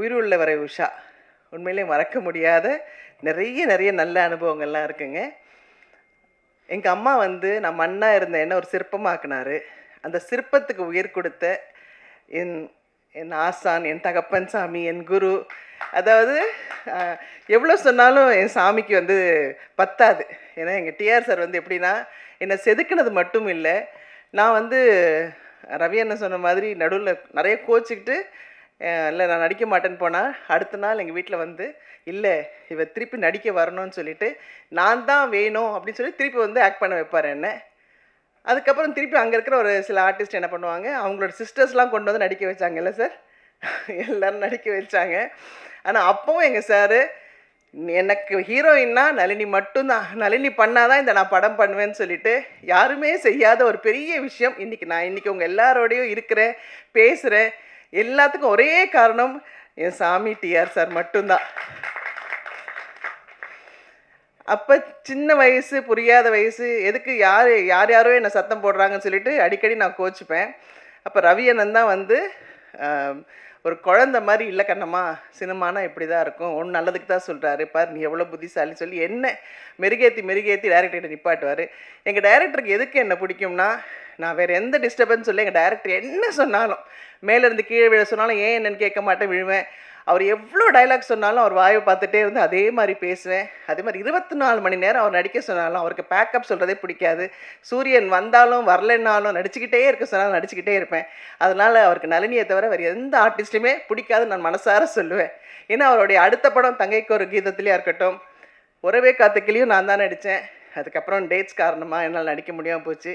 உயிருள்ள வரை உஷா. உண்மையிலே மறக்க முடியாத நிறைய நல்ல அனுபவங்கள்லாம் இருக்குங்க. எங்க அம்மா வந்து நான் மண்ணா இருந்த என்ன ஒரு சிற்பமாக்குனாரு. அந்த சிற்பத்துக்கு உயிர் கொடுத்த என் என் ஆசான், என் தகப்பன் சாமி, என் குரு. அதாவது அ எவ்வளோ சொன்னாலும் என் சாமிக்கு வந்து பத்தாது. ஏன்னா எங்க டிஆர் சார் வந்து எப்படின்னா, என்ன செதுக்குனது மட்டும் இல்ல, நான் வந்து ரவி அண்ணன் சொன்ன மாதிரி நடுவுல நெறைய கோச்சிக்கிட்டு, இல்ல நான் நடிக்க மாட்டேன்னு போனா, அடுத்த நாள் எங்க வீட்ல வந்து, "இல்ல இவ திருப்பி நடிக்க வரணும்னு சொல்லிட்டு, நான் தான் வேணும்" அப்படின்னு சொல்லி திருப்பி வந்து ஆக்ட் பண்ண வைப்பாரு என்ன. அதுக்கப்புறம் திருப்பி அங்க இருக்கிற ஒரு சில ஆர்டிஸ்ட் என்ன பண்ணுவாங்க, அவங்களோட சிஸ்டர்ஸ்லாம் கொண்டு வந்து நடிக்க வச்சாங்கல்ல சார். எல்லாரும் நடிக்க வச்சாங்க. ஆனா அப்பவும் எங்க சாரு, எனக்கு ஹீரோயின்னா நளினி மட்டும் தான். நளினி பண்ணா தான் இந்த நான் படம் பண்ணுவேன்னு சொல்லிட்டு, யாருமே செய்யாத ஒரு பெரிய விஷயம். இன்னைக்கு உங்க எல்லாரோடையும் இருக்கிறேன், பேசுறேன். எல்லாத்துக்கும் ஒரே காரணம் என் சாமி டிஆர் சார் மட்டும் தான். அப்ப சின்ன வயசு, புரியாத வயசு, எதுக்கு யாரோ என்ன சத்தம் போடுறாங்கன்னு சொல்லிட்டு அடிக்கடி நான் கோச்சுப்பேன். அப்ப ரவி அண்ணன் தான் வந்து அ ஒரு குழந்த மாரி, "இல்ல கண்ணம்மா, சினிமானா இப்படி தான் இருக்கும். உன் நல்லதுக்கு தான் சொல்றாரு. பாரு நீ எவ்வளோ புத்திசாலின்னு" சொல்லி என்ன மெருகேத்தி டைரக்டர்கிட்ட நிப்பாட்டுவாரு. எங்க டைரக்டருக்கு எதுக்கு என்ன பிடிக்கும்னா, நான் வேற எந்த டிஸ்டர்பன்ஸும் இல்ல. எங்க டைரக்டர் என்ன சொன்னாலும், மேலேருந்து கீழ விழ சொன்னாலும் ஏன் என்னன்னு கேட்க மாட்டேன், விழுவேன். அவர் எவ்வளோ டயலாக் சொன்னாலும் அவர் வாயை பார்த்துட்டே இருந்து அதே மாதிரி பேசுவேன். அதே மாதிரி 24 மணி நேரம் அவர் நடிக்க சொன்னாலும் அவருக்கு பேக்கப் சொல்கிறதே பிடிக்காது. சூரியன் வந்தாலும் வரலைன்னாலும் நடிச்சுக்கிட்டே இருக்க சொன்னாலும் நடிச்சுக்கிட்டே இருப்பேன். அதனால் அவருக்கு நளினியை தவிர வேறு எந்த ஆர்டிஸ்ட்டுமே பிடிக்காதுன்னு நான் மனசார சொல்லுவேன். ஏன்னா அவருடைய அடுத்த படம் தங்கைக்கு ஒரு கீதத்திலேயா இருக்கட்டும், உறவே காத்துக்கிளியும் நான் தான் நடித்தேன். அதுக்கப்புறம் டேட்ஸ் காரணமாக என்னால் நடிக்க முடியாமல் போச்சு.